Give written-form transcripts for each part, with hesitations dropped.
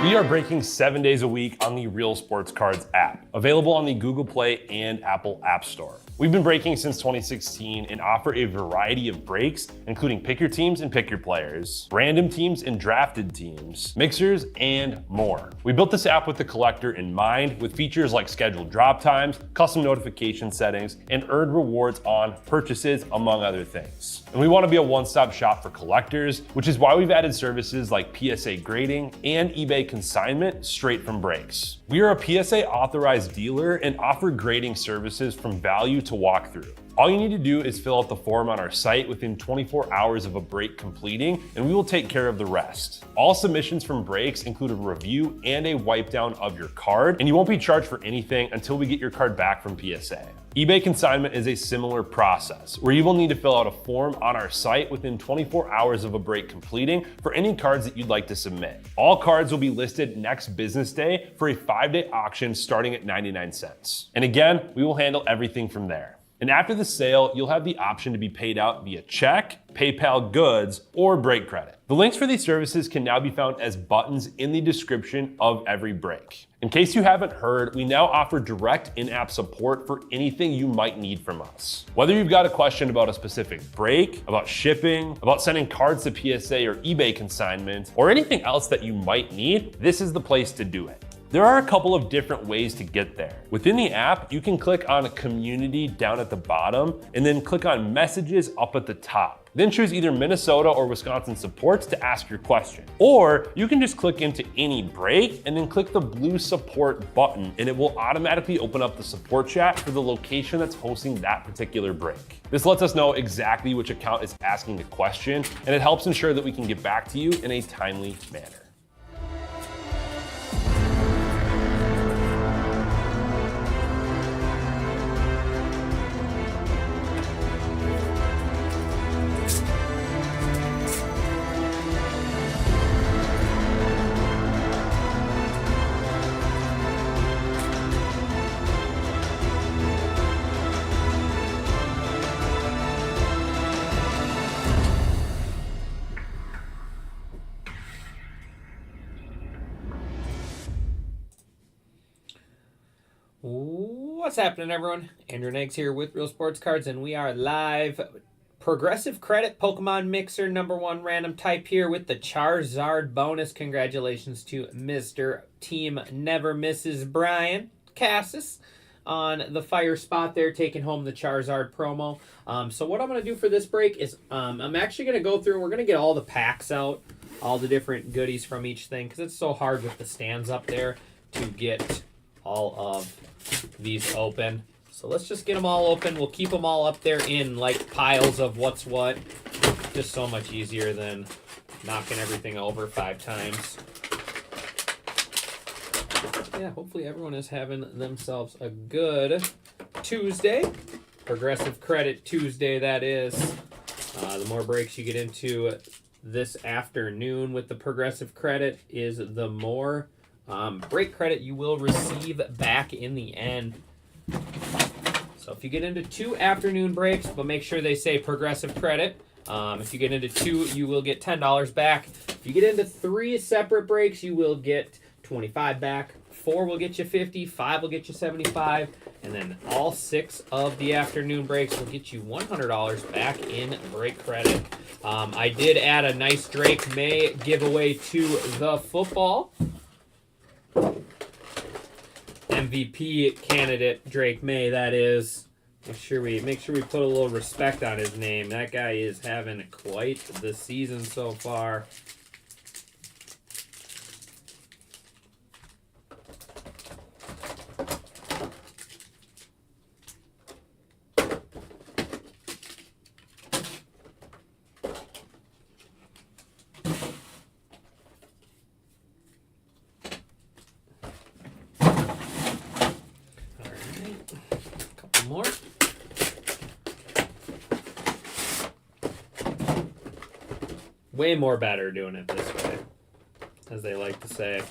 We are breaking 7 days a week on the Real Sports Cards app, available on the Google Play and Apple App Store. We've been breaking since 2016 and offer a variety of breaks, including pick your teams and pick your players, random teams and drafted teams, mixers, and more. We built this app with the collector in mind, with features like scheduled drop times, custom notification settings, and earned rewards on purchases, among other things. And we want to be a one-stop shop for collectors, which is why we've added services like PSA grading and eBay consignment straight from breaks. We are a PSA authorized dealer and offer grading services from value to walk through. All you need to do is fill out the form on our site within 24 hours of a break completing, and we will take care of the rest. All submissions from breaks include a review and a wipe down of your card, and you won't be charged for anything until we get your card back from PSA. eBay consignment is a similar process, where you will need to fill out a form on our site within 24 hours of a break completing for any cards that you'd like to submit. All cards will be listed next business day for a 5-day auction starting at 99 cents. And again, we will handle everything from there. And after the sale, you'll have the option to be paid out via check, PayPal goods, or break credit. The links for these services can now be found as buttons in the description of every break. In case you haven't heard, we now offer direct in-app support for anything you might need from us. Whether you've got a question about a specific break, about shipping, about sending cards to PSA or eBay consignment, or anything else that you might need, this is the place to do it. There are a couple of different ways to get there. Within the app, you can click on Community down at the bottom and then click on Messages up at the top. Then choose either Minnesota or Wisconsin supports to ask your question. Or you can just click into any break and then click the blue support button, and it will automatically open up the support chat for the location that's hosting that particular break. This lets us know exactly which account is asking the question, and it helps ensure that we can get back to you in a timely manner. What's happening, everyone? Andrew Neggs here with Real Sports Cards, and we are live. Progressive Credit Pokemon Mixer #1 random type here with the Charizard bonus. Congratulations to Mr. Team Never Misses Brian Cassis on the fire spot there, taking home the Charizard promo. So what I'm going to do for this break is I'm actually going to go through, we're going to get all the packs out, all the different goodies from each thing, because it's so hard with the stands up there to get all of these open. So let's just get them all open. We'll keep them all up there in like piles of what's what. Just so much easier than knocking everything over 5 times. Yeah, hopefully everyone is having themselves a good Tuesday. Progressive Credit Tuesday, that is. The more breaks you get into this afternoon with the Progressive Credit is the more break credit you will receive back in the end. So if you get into 2 afternoon breaks, but make sure they say Progressive Credit. If you get into 2, you will get $10 back. If you get into 3 separate breaks, you will get $25 back. 4 will get you $50, 5 will get you $75, and then all 6 of the afternoon breaks will get you $100 back in break credit. I did add a nice Drake May giveaway to the football. MVP candidate Drake May, that is. Make sure we put a little respect on his name. That guy is having quite the season so far. More. Way more better doing it this way, as they like to say.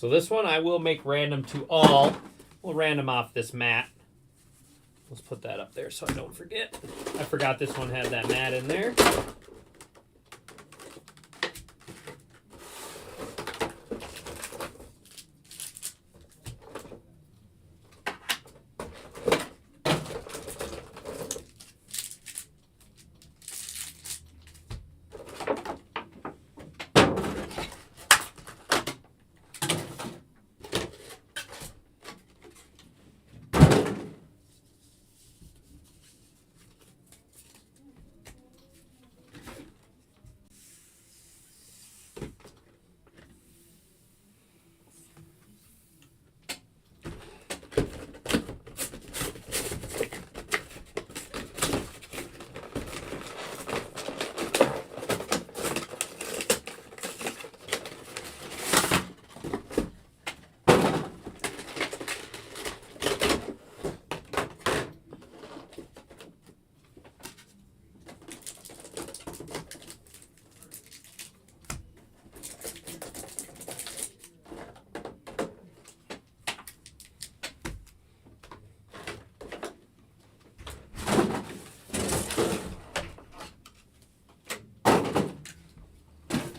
So this one I will make random to all. We'll random off this mat. Let's put that up there so I don't forget. I forgot this one had that mat in there.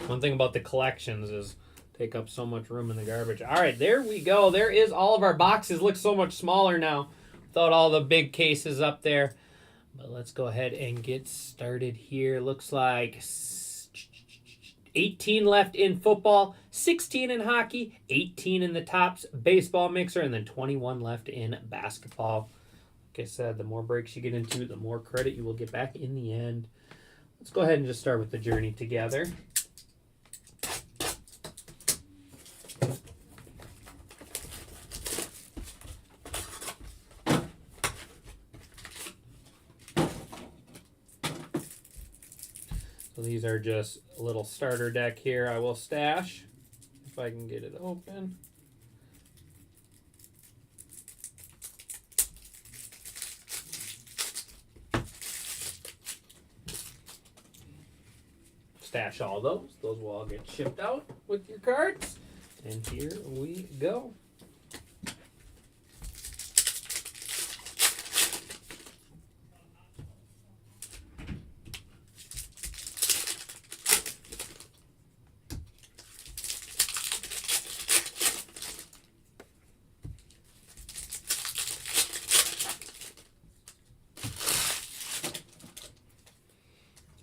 One thing about the collections is take up so much room in the garbage. All right, there we go. There is all of our boxes. Look so much smaller now without all the big cases up there. But let's go ahead and get started here. Looks like 18 left in football, 16 in hockey, 18 in the Topps baseball mixer, and then 21 left in basketball. Like I said, the more breaks you get into, the more credit you will get back in the end. Let's go ahead and just start with the journey together. So these are just a little starter deck here I will stash if I can get it open. Stash all those. Those will all get shipped out with your cards. And here we go.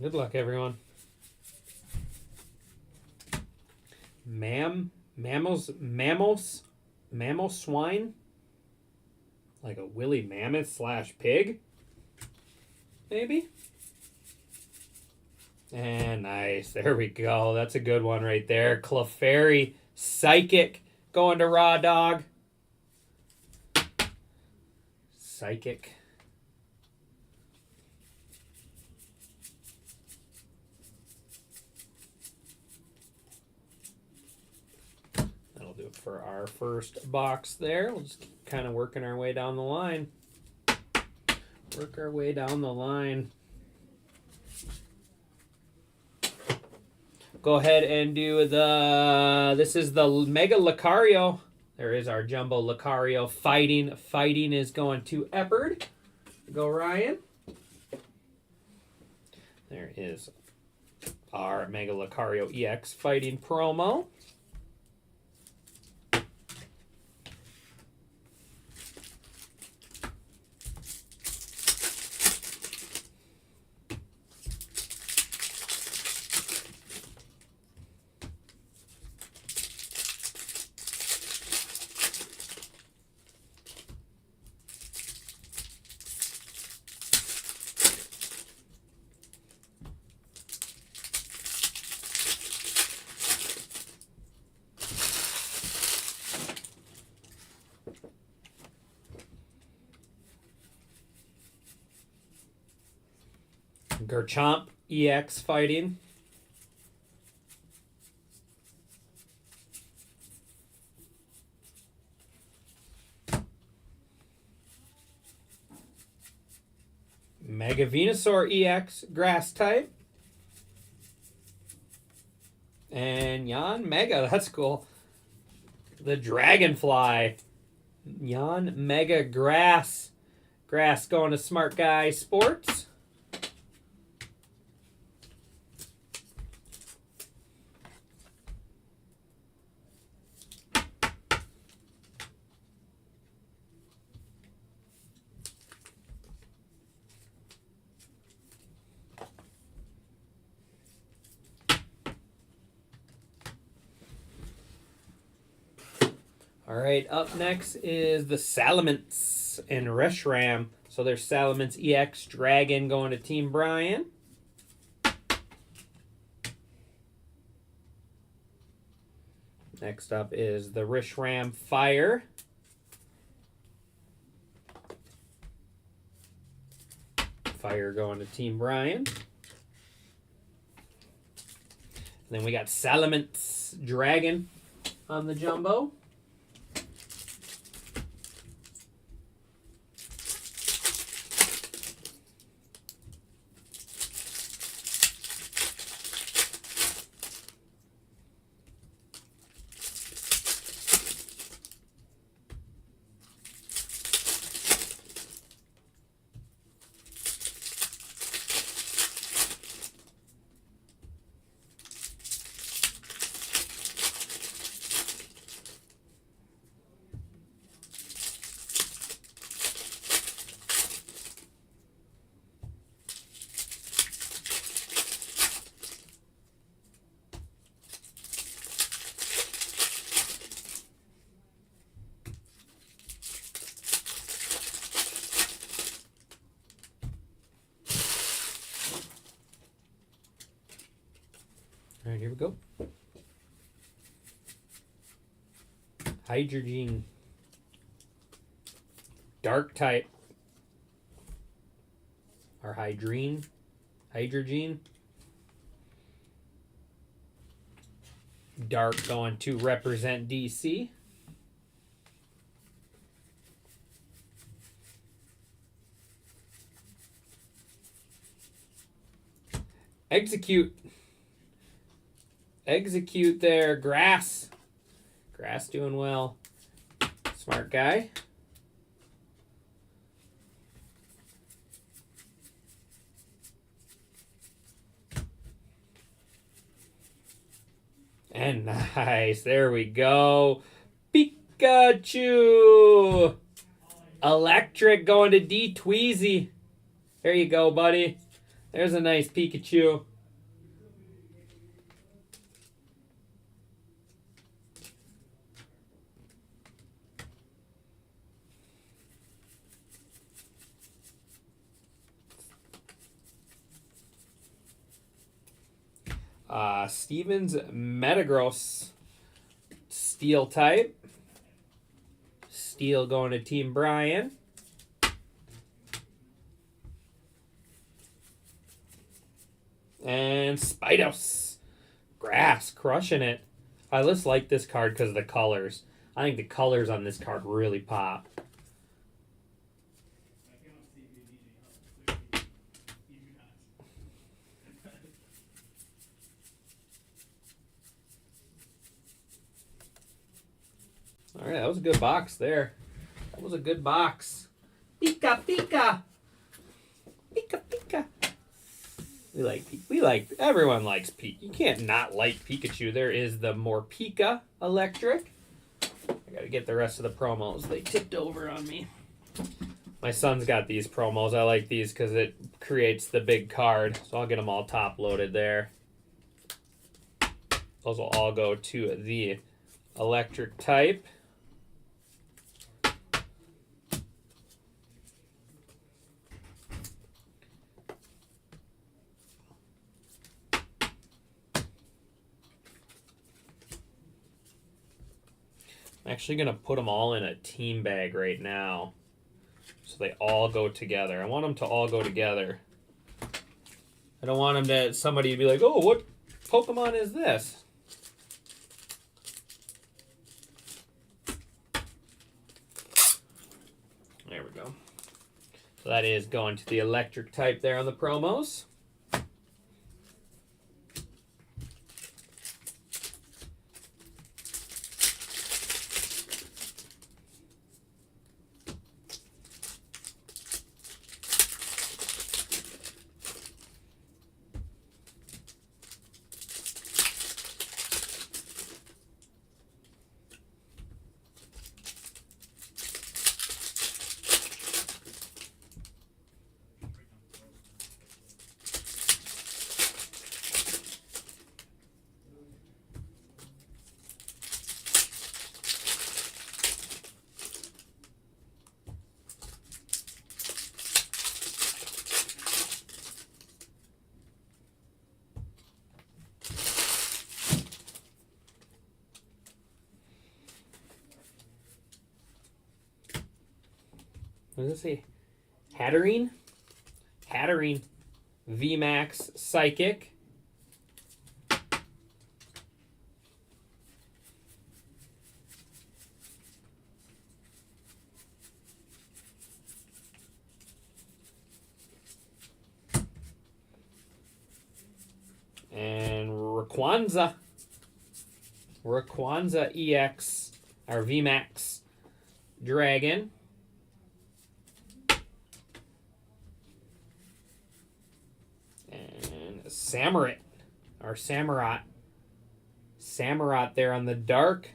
Good luck, everyone. Mammal swine? Like a woolly mammoth / pig? Maybe? And nice. There we go. That's a good one right there. Clefairy Psychic going to Raw Dog. Psychic. For our first box there. We'll just keep kind of working our way down the line. Work our way down the line. Go ahead and do this is the Mega Lucario. There is our Jumbo Lucario. Fighting is going to Eppard. Go Ryan. There is our Mega Lucario EX Fighting promo. Garchomp EX Fighting. Mega Venusaur EX Grass type. And Yan Mega, that's cool. The Dragonfly. Jan Mega Grass. Grass going to Smart Guy Sports. All right, up next is the Salamence and Reshiram. So there's Salamence EX Dragon going to Team Brian. Next up is the Reshiram Fire. Fire going to Team Brian. And then we got Salamence Dragon on the jumbo. All right, here we go. Hydrogen. Dark type. Or Hydrine. Hydrogen. Dark going to represent DC. Execute. Execute there. Grass. Grass doing well. Smart Guy. And nice. There we go. Pikachu. Electric going to D Tweezy. There you go, buddy. There's a nice Pikachu. Stevens Metagross. Steel type. Steel going to Team Brian. And Spidos. Grass, crushing it. I just like this card because of the colors. I think the colors on this card really pop. All right, that was a good box there. That was a good box. Pika, Pika. Pika, Pika. Everyone likes Pikachu. You can't not like Pikachu. There is the Morpeka Electric. I gotta get the rest of the promos. They tipped over on me. My son's got these promos. I like these because it creates the big card. So I'll get them all top loaded there. Those will all go to the electric type. I'm actually going to put them all in a team bag right now so they all go together. I want them to all go together. I don't want them to somebody be like, oh, what Pokemon is this? There we go. So that is going to the electric type there on the promos. What does it say? Hatterene? Hatterene. VMAX Psychic. And Rayquaza. Rayquaza EX, or VMAX Dragon. And Samurott, or Samurott. Samurott there on the dark.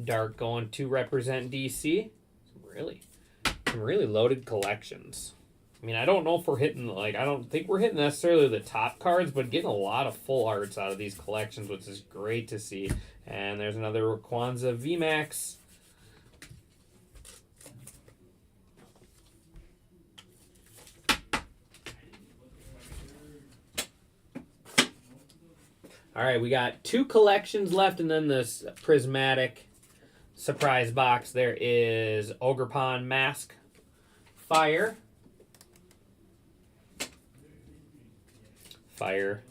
Dark going to represent DC. Some really loaded collections. I mean, I don't know if we're hitting, like, I don't think we're hitting necessarily the top cards, but getting a lot of full arts out of these collections, which is great to see. And there's another Rayquaza VMAX. All right, we got 2 collections left, and then this prismatic surprise box. There is Ogerpon Mask Fire. Fire.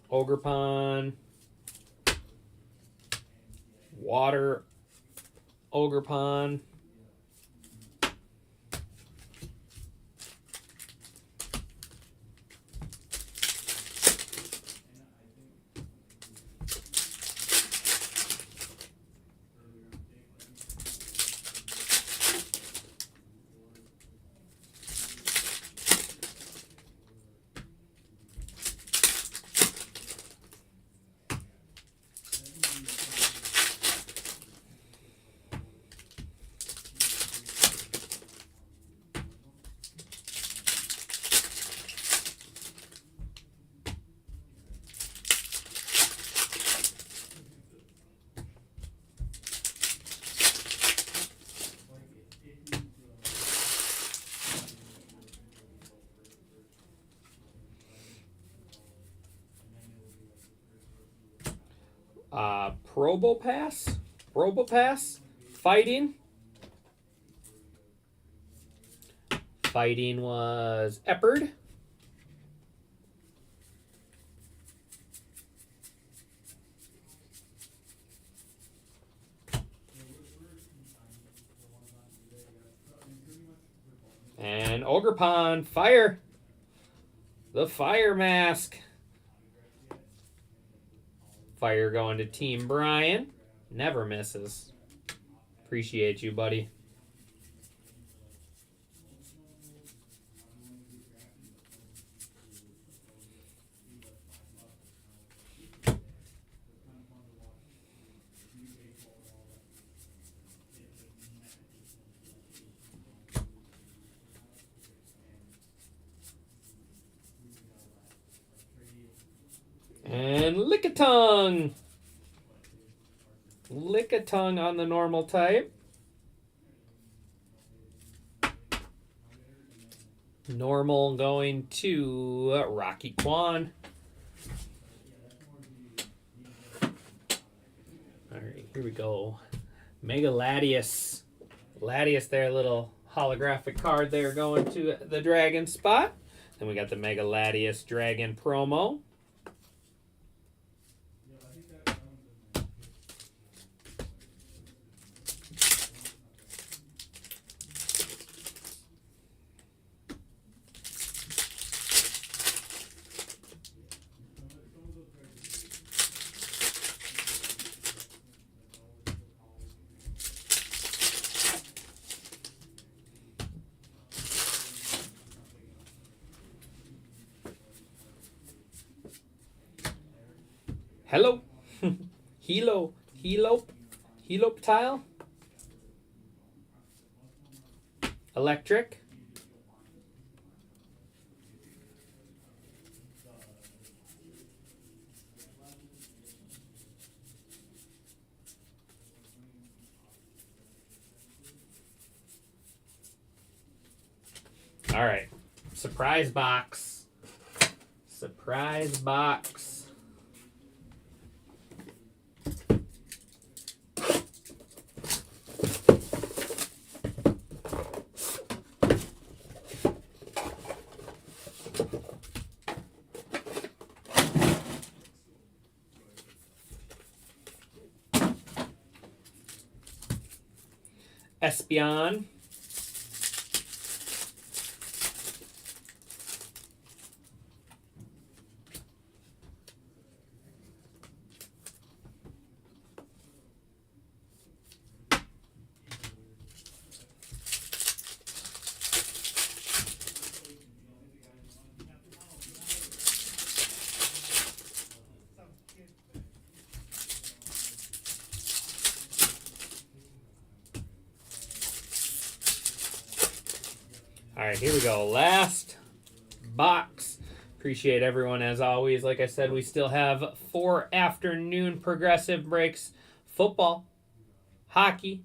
Ogerpon. Water. Ogerpon. Probopass, Fighting. Fighting was Epard. And Ogerpon, Fire. The Fire Mask. Fire going to Team Brian. Never misses. Appreciate you, buddy. And Lickitung. Lickitung on the normal type. Normal going to Rocky Quan. Alright, here we go. Mega Latias. Latias there, little holographic card there going to the Dragon spot. Then we got the Mega Latias Dragon promo. Hello. Helope tile. Electric. All right. Surprise box. Surprise box. Espion. All right, here we go. Last box. Appreciate everyone as always. Like I said, we still have 4 afternoon progressive breaks: football, hockey,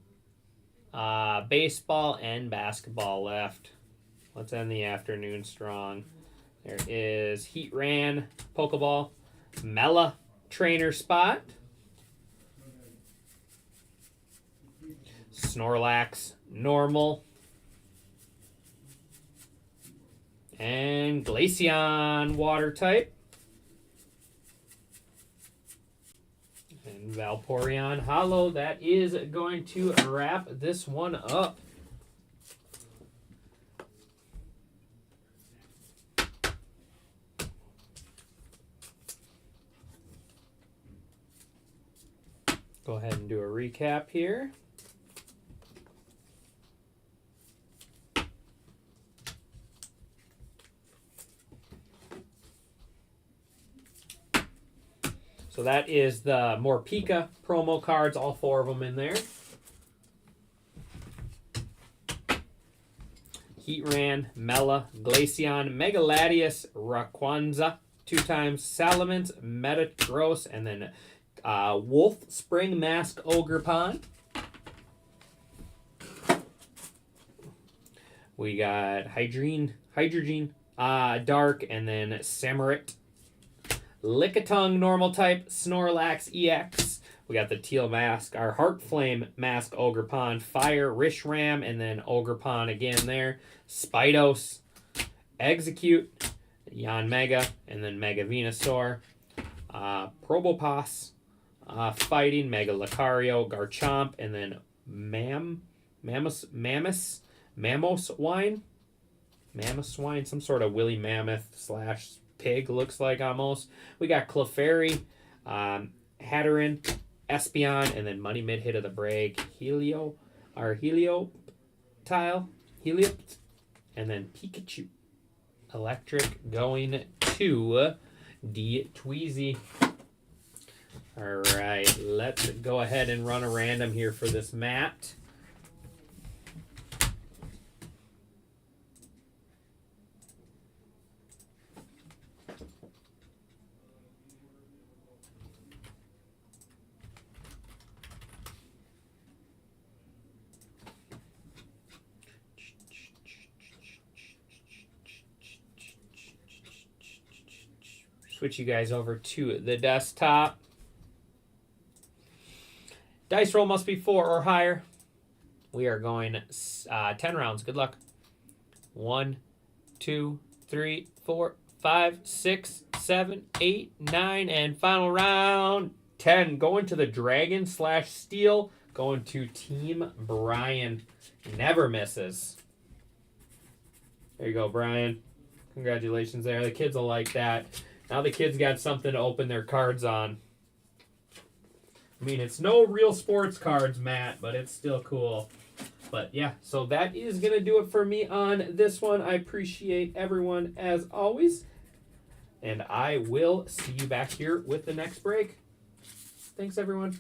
baseball, and basketball left. Let's end the afternoon strong. There is Heat Ran, Pokeball, Mela, Trainer Spot, Snorlax, Normal, and Glaceon, Water type, and Valporeon, Hollow. That is going to wrap this one up. Go ahead and do a recap here. So that is the Morpeka promo cards, all 4 of them in there. Heatran, Mela, Glaceon, Mega Latias, Rayquaza, 2 times Salamence, Metagross, and then Wolf, Spring Mask, Ogerpon. We got Hydrogen, Dark, and then Samurott. Lickitung, Normal type, Snorlax EX. We got the Teal Mask, our Heart Flame Mask, Ogerpon, Fire, Rishram, and then Ogerpon again there. Spidos, Execute, Yanmega, and then Mega Venusaur. Probopass, Fighting, Mega Lucario, Garchomp, and then Mamoswine, some sort of woolly mammoth / pig, looks like almost. We got Clefairy, Hatterene, Espion, and then money mid hit of the break, Helioptile, and then Pikachu. Electric going to D Tweezy. All right, let's go ahead and run a random here for this mat. Switch you guys over to the desktop. Dice roll must be 4 or higher. We are going 10 rounds. Good luck. 1, 2, 3, 4, 5, 6, 7, 8, 9, and final round 10. Going to the Dragon / Steel. Going to Team Brian. Never misses. There you go, Brian. Congratulations there. The kids will like that. Now the kids got something to open their cards on. I mean, it's no real sports cards, Matt, but it's still cool. But yeah, so that is going to do it for me on this one. I appreciate everyone as always. And I will see you back here with the next break. Thanks, everyone.